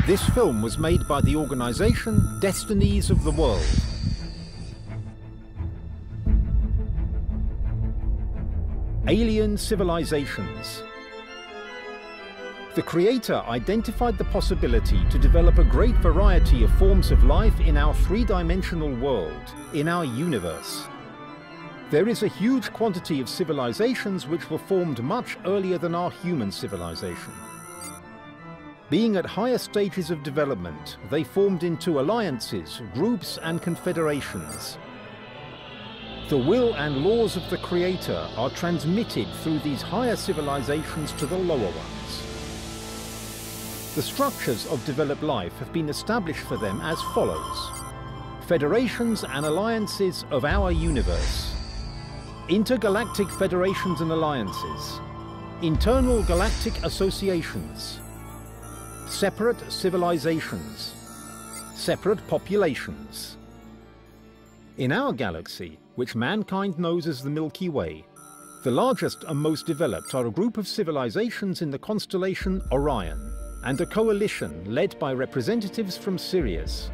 This film was made by the organization Destinies of the World. Alien civilizations. The Creator identified the possibility to develop a great variety of forms of life in our three-dimensional world, in our universe. There is a huge quantity of civilizations which were formed much earlier than our human civilization. Being at higher stages of development, they formed into alliances, groups and confederations. The will and laws of the Creator are transmitted through these higher civilizations to the lower ones. The structures of developed life have been established for them as follows: federations and alliances of our universe, intergalactic federations and alliances, internal galactic associations, separate civilizations, separate populations. In our galaxy, which mankind knows as the Milky Way, the largest and most developed are a group of civilizations in the constellation Orion, and a coalition led by representatives from Sirius.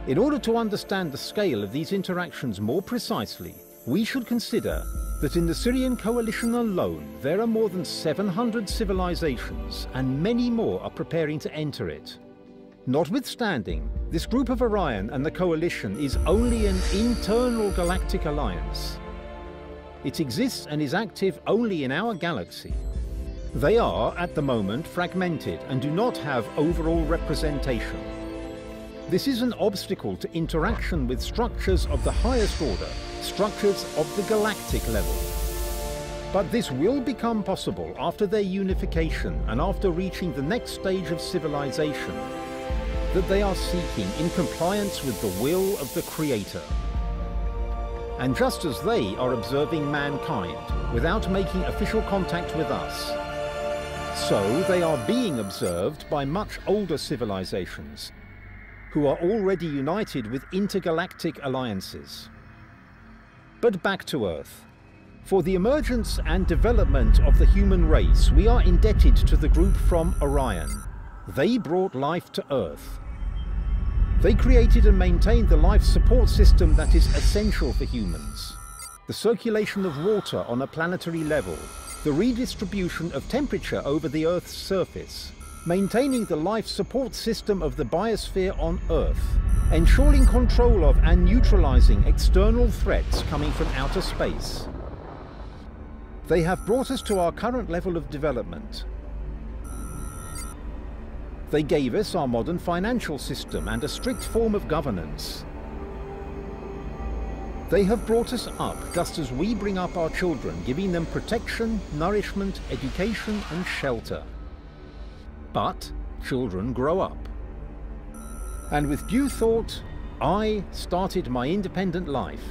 In order to understand the scale of these interactions more precisely, we should consider that in the Sirian coalition alone there are more than 700 civilizations, and many more are preparing to enter it. Notwithstanding, this group of Orion and the coalition is only an internal galactic alliance. It exists and is active only in our galaxy. They are, at the moment, fragmented and do not have overall representation. This is an obstacle to interaction with structures of the highest order, structures of the galactic level. But this will become possible after their unification and after reaching the next stage of civilization that they are seeking in compliance with the will of the Creator. And just as they are observing mankind without making official contact with us, so they are being observed by much older civilizations who are already united with intergalactic alliances. But back to Earth. For the emergence and development of the human race, we are indebted to the group from Orion. They brought life to Earth. They created and maintained the life support system that is essential for humans. The circulation of water on a planetary level, the redistribution of temperature over the Earth's surface, maintaining the life support system of the biosphere on Earth, ensuring control of and neutralizing external threats coming from outer space. They have brought us to our current level of development. They gave us our modern financial system and a strict form of governance. They have brought us up just as we bring up our children, giving them protection, nourishment, education and shelter. But children grow up. And with due thought, I started my independent life.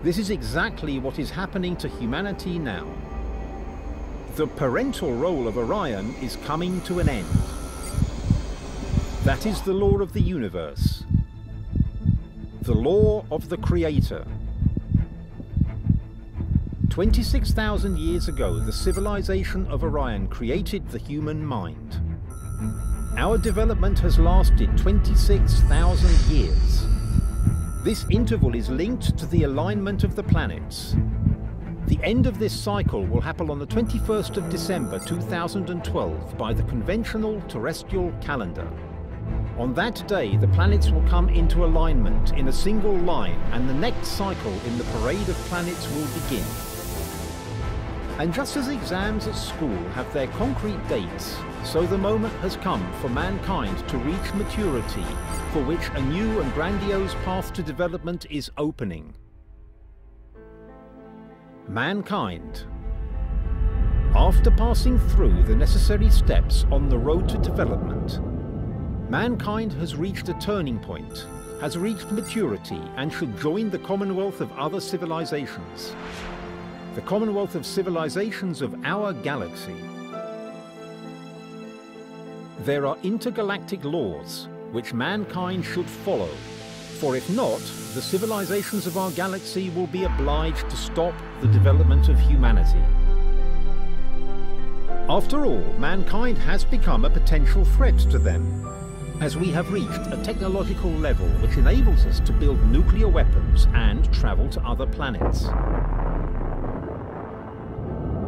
This is exactly what is happening to humanity now. The parental role of Orion is coming to an end. That is the law of the universe. The law of the Creator. 26,000 years ago, the civilization of Orion created the human mind. Our development has lasted 26,000 years. This interval is linked to the alignment of the planets. The end of this cycle will happen on the 21st of December 2012 by the conventional terrestrial calendar. On that day, the planets will come into alignment in a single line, and the next cycle in the parade of planets will begin. And just as exams at school have their concrete dates, so the moment has come for mankind to reach maturity, for which a new and grandiose path to development is opening. Mankind, after passing through the necessary steps on the road to development, mankind has reached a turning point, has reached maturity, and should join the commonwealth of other civilizations. The commonwealth of civilizations of our galaxy. There are intergalactic laws which mankind should follow, for if not, the civilizations of our galaxy will be obliged to stop the development of humanity. After all, mankind has become a potential threat to them, as we have reached a technological level which enables us to build nuclear weapons and travel to other planets.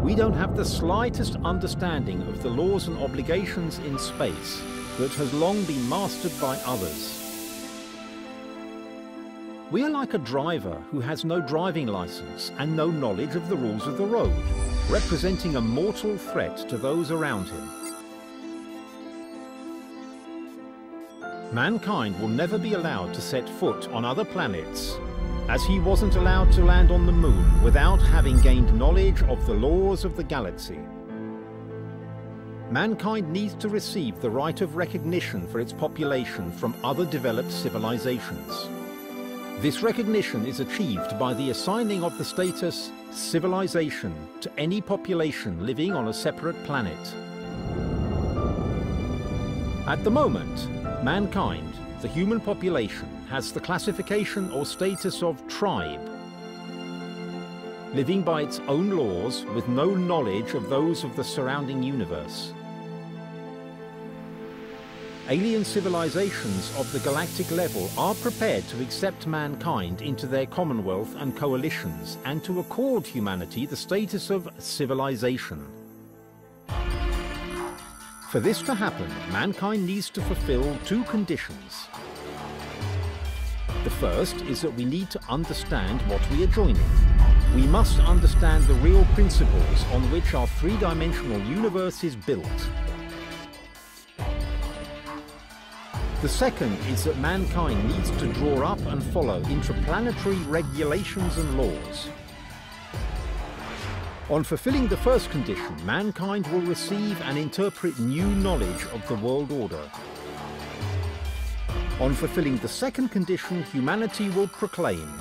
We don't have the slightest understanding of the laws and obligations in space that has long been mastered by others. We are like a driver who has no driving license and no knowledge of the rules of the road, representing a mortal threat to those around him. Mankind will never be allowed to set foot on other planets, as he wasn't allowed to land on the moon without having gained knowledge of the laws of the galaxy. Mankind needs to receive the right of recognition for its population from other developed civilizations. This recognition is achieved by the assigning of the status civilization to any population living on a separate planet. At the moment, mankind, the human population, has the classification or status of tribe, living by its own laws with no knowledge of those of the surrounding universe. Alien civilizations of the galactic level are prepared to accept mankind into their commonwealth and coalitions and to accord humanity the status of civilization. For this to happen, mankind needs to fulfill two conditions. The first is that we need to understand what we are joining. We must understand the real principles on which our three-dimensional universe is built. The second is that mankind needs to draw up and follow interplanetary regulations and laws. On fulfilling the first condition, mankind will receive and interpret new knowledge of the world order. On fulfilling the second condition, humanity will proclaim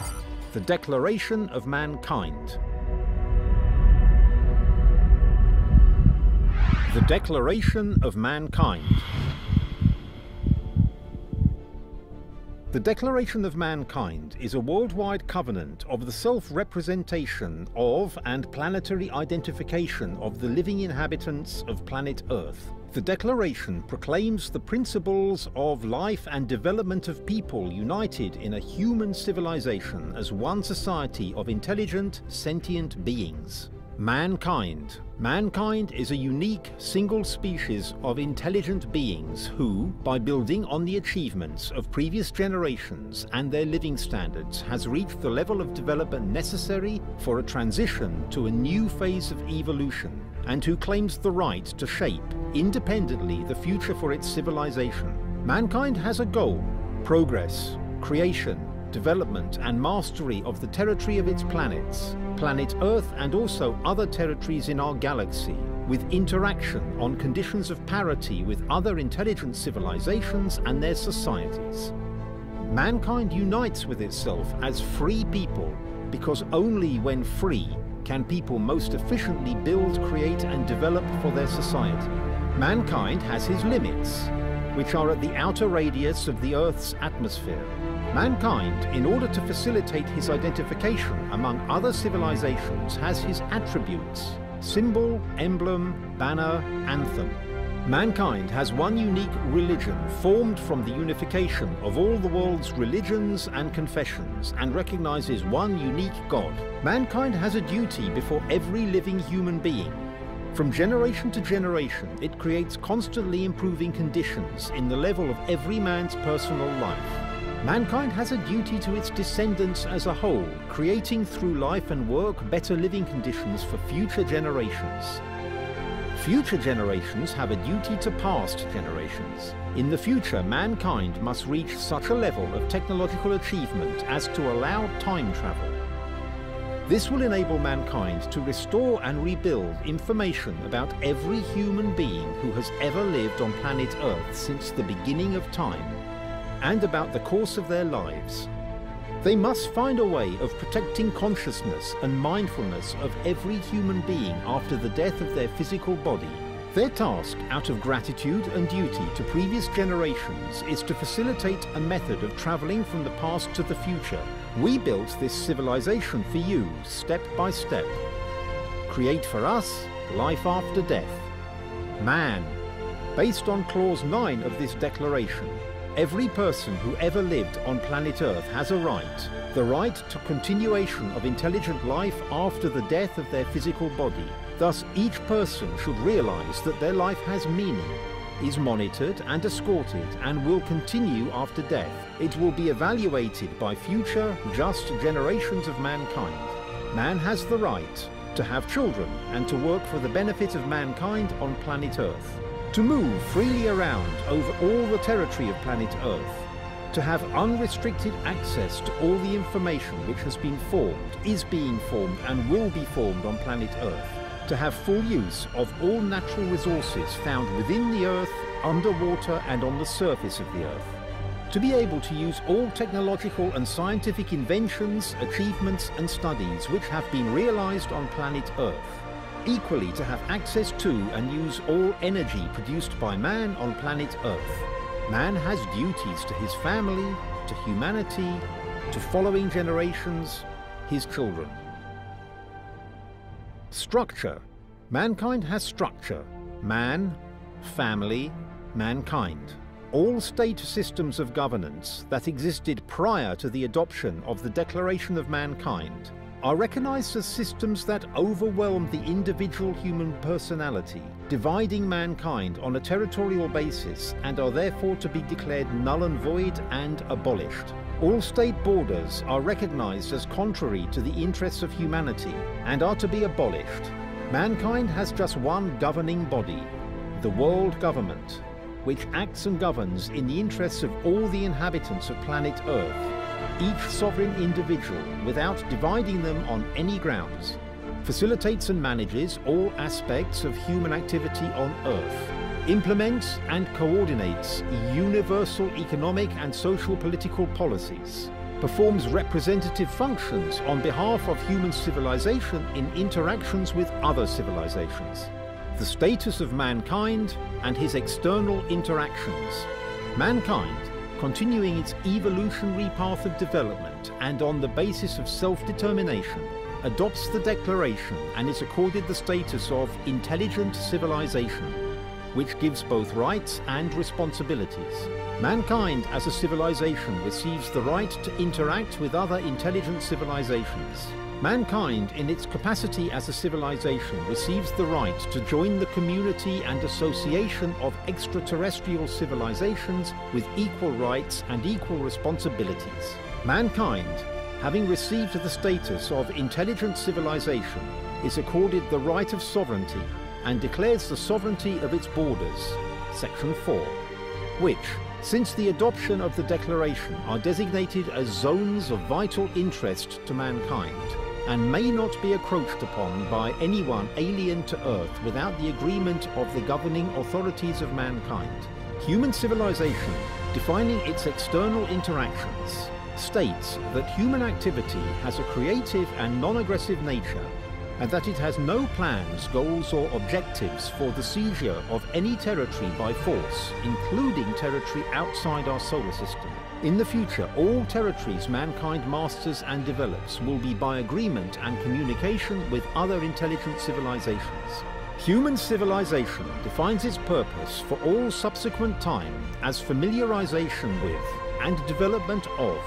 the Declaration of Mankind. The Declaration of Mankind. The Declaration of Mankind is a worldwide covenant of the self-representation of and planetary identification of the living inhabitants of planet Earth. The Declaration proclaims the principles of life and development of people united in a human civilization as one society of intelligent, sentient beings. Mankind. Mankind is a unique, single species of intelligent beings who, by building on the achievements of previous generations and their living standards, has reached the level of development necessary for a transition to a new phase of evolution, and who claims the right to shape, independently, the future for its civilization. Mankind has a goal: progress, creation, development and mastery of the territory of its planets, planet Earth and also other territories in our galaxy, with interaction on conditions of parity with other intelligent civilizations and their societies. Mankind unites with itself as free people, because only when free can people most efficiently build, create and develop for their society. Mankind has his limits, which are at the outer radius of the Earth's atmosphere. Mankind, in order to facilitate his identification among other civilizations, has his attributes: symbol, emblem, banner, anthem. Mankind has one unique religion formed from the unification of all the world's religions and confessions, and recognizes one unique God. Mankind has a duty before every living human being. From generation to generation, it creates constantly improving conditions in the level of every man's personal life. Mankind has a duty to its descendants as a whole, creating through life and work better living conditions for future generations. Future generations have a duty to past generations. In the future, mankind must reach such a level of technological achievement as to allow time travel. This will enable mankind to restore and rebuild information about every human being who has ever lived on planet Earth since the beginning of time, and about the course of their lives. They must find a way of protecting consciousness and mindfulness of every human being after the death of their physical body. Their task, out of gratitude and duty to previous generations, is to facilitate a method of traveling from the past to the future. We built this civilization for you, step by step. Create for us life after death. Man. Based on Clause 9 of this declaration, every person who ever lived on planet Earth has a right, the right to continuation of intelligent life after the death of their physical body. Thus, each person should realize that their life has meaning, is monitored and escorted, and will continue after death. It will be evaluated by future, just generations of mankind. Man has the right to have children and to work for the benefit of mankind on planet Earth, to move freely around over all the territory of planet Earth, to have unrestricted access to all the information which has been formed, is being formed, and will be formed on planet Earth, to have full use of all natural resources found within the Earth, underwater, and on the surface of the Earth, to be able to use all technological and scientific inventions, achievements, and studies which have been realized on planet Earth, equally to have access to and use all energy produced by man on planet Earth. Man has duties to his family, to humanity, to following generations, his children. Structure. Mankind has structure. Man, family, mankind. All state systems of governance that existed prior to the adoption of the Declaration of Mankind are recognized as systems that overwhelm the individual human personality, dividing mankind on a territorial basis, and are therefore to be declared null and void and abolished. All state borders are recognized as contrary to the interests of humanity and are to be abolished. Mankind has just one governing body, the world government, which acts and governs in the interests of all the inhabitants of planet Earth, each sovereign individual, without dividing them on any grounds, facilitates and manages all aspects of human activity on Earth, implements and coordinates universal economic and social political policies, performs representative functions on behalf of human civilization in interactions with other civilizations, the status of mankind and his external interactions. Mankind, continuing its evolutionary path of development and on the basis of self-determination, adopts the declaration and is accorded the status of intelligent civilization, which gives both rights and responsibilities. Mankind as a civilization receives the right to interact with other intelligent civilizations. Mankind, in its capacity as a civilization, receives the right to join the community and association of extraterrestrial civilizations with equal rights and equal responsibilities. Mankind, having received the status of intelligent civilization, is accorded the right of sovereignty and declares the sovereignty of its borders, Section 4, which, since the adoption of the Declaration, are designated as zones of vital interest to mankind, and may not be encroached upon by anyone alien to Earth without the agreement of the governing authorities of mankind. Human civilization, defining its external interactions, states that human activity has a creative and non-aggressive nature, and that it has no plans, goals, or objectives for the seizure of any territory by force, including territory outside our solar system. In the future, all territories mankind masters and develops will be by agreement and communication with other intelligent civilizations. Human civilization defines its purpose for all subsequent time as familiarization with and development of,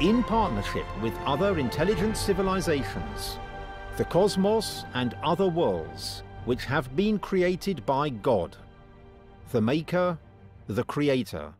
in partnership with other intelligent civilizations, the cosmos and other worlds which have been created by God, the Maker, the Creator,